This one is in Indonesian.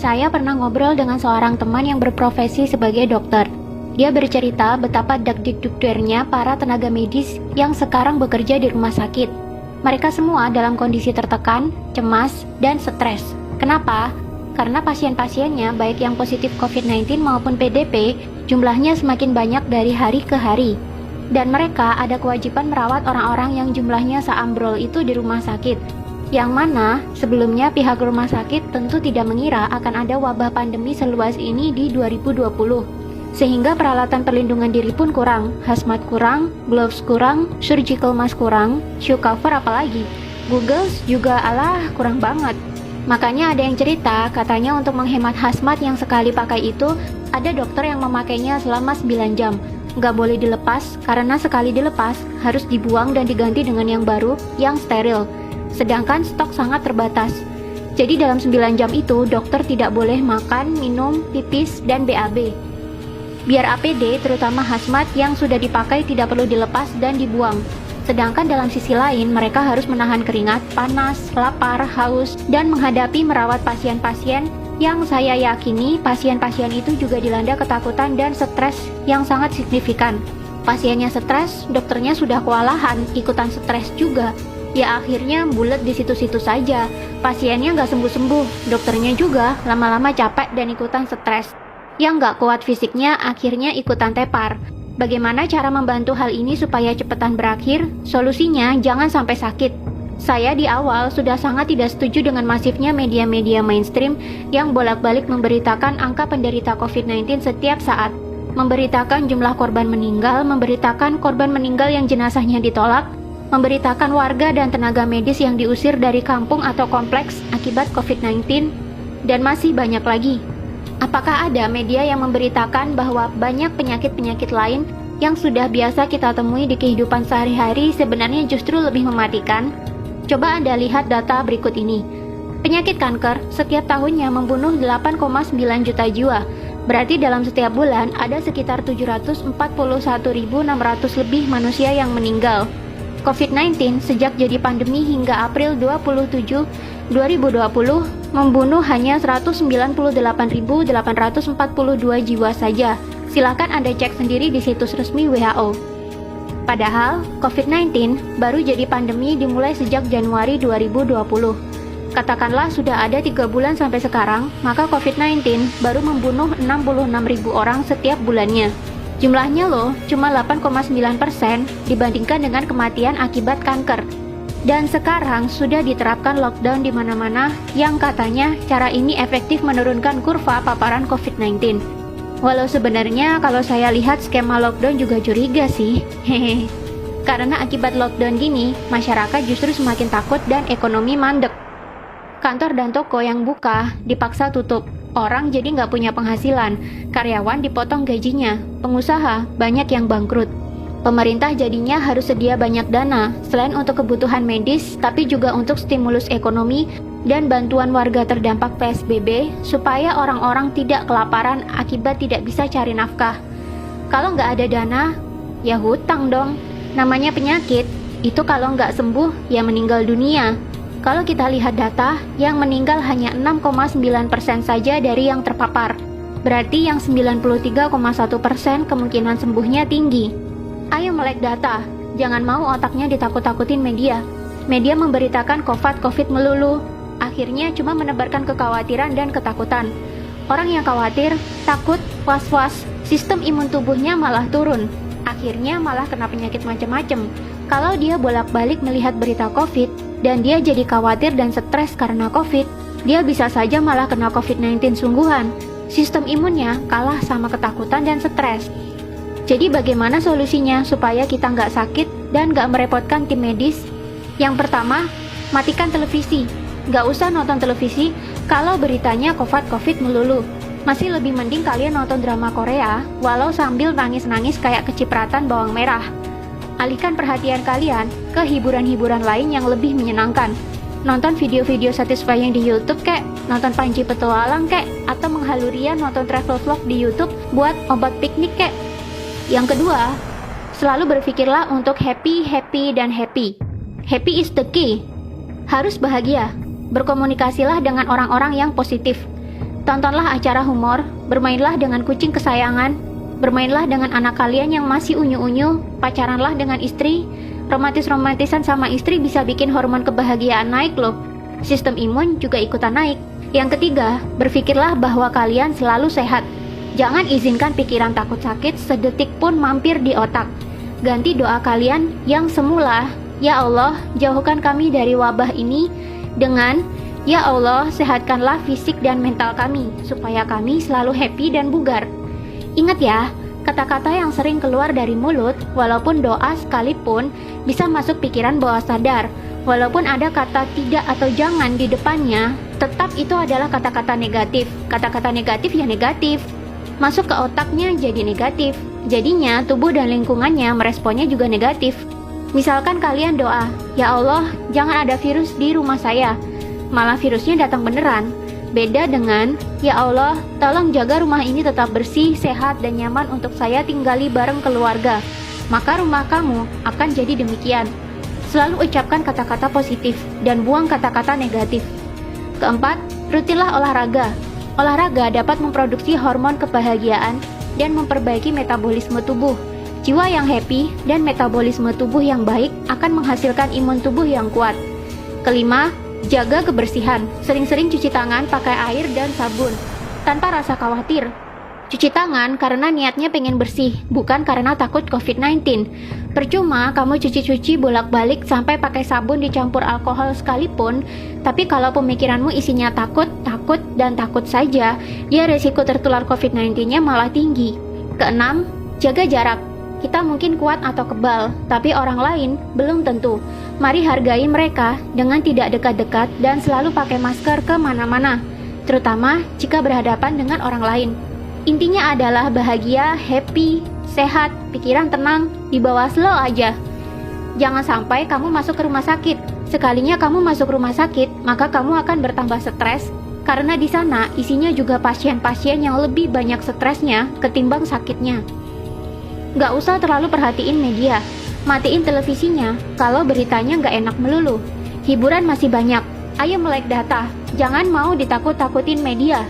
Saya pernah ngobrol dengan seorang teman yang berprofesi sebagai dokter. Dia bercerita betapa dak-dikdukdernya para tenaga medis yang sekarang bekerja di rumah sakit. Mereka semua dalam kondisi tertekan, cemas, dan stres. Kenapa? Karena pasien-pasiennya, baik yang positif COVID-19 maupun PDP, jumlahnya semakin banyak dari hari ke hari. Dan mereka ada kewajiban merawat orang-orang yang jumlahnya seambrol itu di rumah sakit. Yang mana sebelumnya pihak rumah sakit tentu tidak mengira akan ada wabah pandemi seluas ini di 2020. Sehingga peralatan perlindungan diri pun kurang, hazmat kurang, gloves kurang, surgical mask kurang, shoe cover apalagi. Googles juga kurang banget. Makanya ada yang cerita katanya untuk menghemat hazmat yang sekali pakai itu, ada dokter yang memakainya selama 9 jam. Nggak boleh dilepas karena sekali dilepas harus dibuang dan diganti dengan yang baru yang steril. Sedangkan stok sangat terbatas. Jadi dalam 9 jam itu dokter tidak boleh makan, minum, pipis, dan BAB. Biar APD terutama hazmat yang sudah dipakai tidak perlu dilepas dan dibuang. Sedangkan dalam sisi lain mereka harus menahan keringat, panas, lapar, haus, dan menghadapi merawat pasien-pasien yang saya yakini pasien-pasien itu juga dilanda ketakutan dan stres yang sangat signifikan. Pasiennya stres, dokternya sudah kewalahan, ikutan stres juga. Ya akhirnya bulet di situ-situ saja. Pasiennya nggak sembuh-sembuh, dokternya juga lama-lama capek dan ikutan stres. Yang nggak kuat fisiknya akhirnya ikutan tepar. Bagaimana cara membantu hal ini supaya cepetan berakhir? Solusinya jangan sampai sakit. Saya di awal sudah sangat tidak setuju dengan masifnya media-media mainstream yang bolak-balik memberitakan angka penderita COVID-19 setiap saat. Memberitakan jumlah korban meninggal, memberitakan korban meninggal yang jenazahnya ditolak, memberitakan warga dan tenaga medis yang diusir dari kampung atau kompleks akibat COVID-19, dan masih banyak lagi. Apakah ada media yang memberitakan bahwa banyak penyakit-penyakit lain yang sudah biasa kita temui di kehidupan sehari-hari sebenarnya justru lebih mematikan? Coba Anda lihat data berikut ini. Penyakit kanker setiap tahunnya membunuh 8,9 juta jiwa. Berarti dalam setiap bulan ada sekitar 741.600 lebih manusia yang meninggal. COVID-19 sejak jadi pandemi hingga April 27, 2020 membunuh hanya 198.842 jiwa saja. Silakan Anda cek sendiri di situs resmi WHO. Padahal COVID-19 baru jadi pandemi dimulai sejak Januari 2020. Katakanlah sudah ada 3 bulan sampai sekarang, maka COVID-19 baru membunuh 66.000 orang setiap bulannya. Jumlahnya loh, cuma 8,9% dibandingkan dengan kematian akibat kanker. Dan sekarang sudah diterapkan lockdown di mana-mana yang katanya cara ini efektif menurunkan kurva paparan COVID-19. Walau sebenarnya kalau saya lihat skema lockdown juga curiga sih. Hehe. Karena akibat lockdown gini, masyarakat justru semakin takut dan ekonomi mandek. Kantor dan toko yang buka dipaksa tutup. Orang jadi nggak punya penghasilan, karyawan dipotong gajinya, pengusaha banyak yang bangkrut. Pemerintah jadinya harus sedia banyak dana, selain untuk kebutuhan medis, tapi juga untuk stimulus ekonomi dan bantuan warga terdampak PSBB, supaya orang-orang tidak kelaparan akibat tidak bisa cari nafkah. Kalau nggak ada dana, ya hutang dong. Namanya penyakit, itu kalau nggak sembuh, ya meninggal dunia. Kalau kita lihat data, yang meninggal hanya 6,9% saja dari yang terpapar. Berarti yang 93,1% kemungkinan sembuhnya tinggi. Ayo melek data, jangan mau otaknya ditakut-takutin media. Media memberitakan COVID melulu. Akhirnya cuma menebarkan kekhawatiran dan ketakutan. Orang yang khawatir, takut, was-was, sistem imun tubuhnya malah turun. Akhirnya malah kena penyakit macam-macam. Kalau dia bolak-balik melihat berita COVID, dan dia jadi khawatir dan stres karena COVID, dia bisa saja malah kena COVID-19 sungguhan. Sistem imunnya kalah sama ketakutan dan stres. Jadi bagaimana solusinya supaya kita nggak sakit dan nggak merepotkan tim medis? Yang pertama, matikan televisi. Nggak usah nonton televisi kalau beritanya COVID melulu. Masih lebih mending kalian nonton drama Korea, walau sambil nangis-nangis kayak kecipratan bawang merah. Alihkan perhatian kalian ke hiburan-hiburan lain yang lebih menyenangkan. Nonton video-video satisfying di YouTube kek, nonton Panji Petualang kek, atau menghalurian nonton travel vlog di YouTube buat obat piknik kek. Yang kedua, selalu berpikirlah untuk happy. Happy is the key. Harus bahagia. Berkomunikasilah dengan orang-orang yang positif. Tontonlah acara humor, bermainlah dengan kucing kesayangan, bermainlah dengan anak kalian yang masih unyu-unyu, pacaranlah dengan istri. Romantis-romantisan sama istri bisa bikin hormon kebahagiaan naik loh. Sistem imun juga ikutan naik. Yang ketiga, berpikirlah bahwa kalian selalu sehat. Jangan izinkan pikiran takut sakit sedetik pun mampir di otak. Ganti doa kalian yang semula, "Ya Allah, jauhkan kami dari wabah ini," dengan "Ya Allah, sehatkanlah fisik dan mental kami, supaya kami selalu happy dan bugar." Ingat ya, kata-kata yang sering keluar dari mulut, walaupun doa sekalipun, bisa masuk pikiran bawah sadar. Walaupun ada kata tidak atau jangan di depannya, tetap itu adalah kata-kata negatif. Kata-kata negatif ya negatif. Masuk ke otaknya jadi negatif. Jadinya tubuh dan lingkungannya meresponnya juga negatif. Misalkan kalian doa, "Ya Allah, jangan ada virus di rumah saya." Malah virusnya datang beneran. Beda dengan, "Ya Allah, tolong jaga rumah ini tetap bersih, sehat, dan nyaman untuk saya tinggali bareng keluarga." Maka rumah kamu akan jadi demikian. Selalu ucapkan kata-kata positif dan buang kata-kata negatif. Keempat, rutinlah olahraga. Olahraga dapat memproduksi hormon kebahagiaan dan memperbaiki metabolisme tubuh. Jiwa yang happy dan metabolisme tubuh yang baik akan menghasilkan imun tubuh yang kuat. Kelima, jaga kebersihan. Sering-sering cuci tangan pakai air dan sabun, tanpa rasa khawatir. Cuci tangan karena niatnya pengen bersih, bukan karena takut COVID-19. Percuma kamu cuci-cuci bolak-balik sampai pakai sabun dicampur alkohol sekalipun, tapi kalau pemikiranmu isinya takut, dan takut saja, ya resiko tertular COVID-19-nya malah tinggi. Keenam, jaga jarak. Kita mungkin kuat atau kebal, tapi orang lain belum tentu. Mari hargai mereka dengan tidak dekat-dekat dan selalu pakai masker kemana-mana, terutama jika berhadapan dengan orang lain. Intinya adalah bahagia, happy, sehat, pikiran tenang, dibawa slow aja. Jangan sampai kamu masuk ke rumah sakit. Sekalinya kamu masuk rumah sakit, maka kamu akan bertambah stres, karena di sana isinya juga pasien-pasien yang lebih banyak stresnya ketimbang sakitnya. Gak usah terlalu perhatiin media. Matiin televisinya kalau beritanya gak enak melulu. Hiburan masih banyak. Ayo melek data. Jangan mau ditakut-takutin media.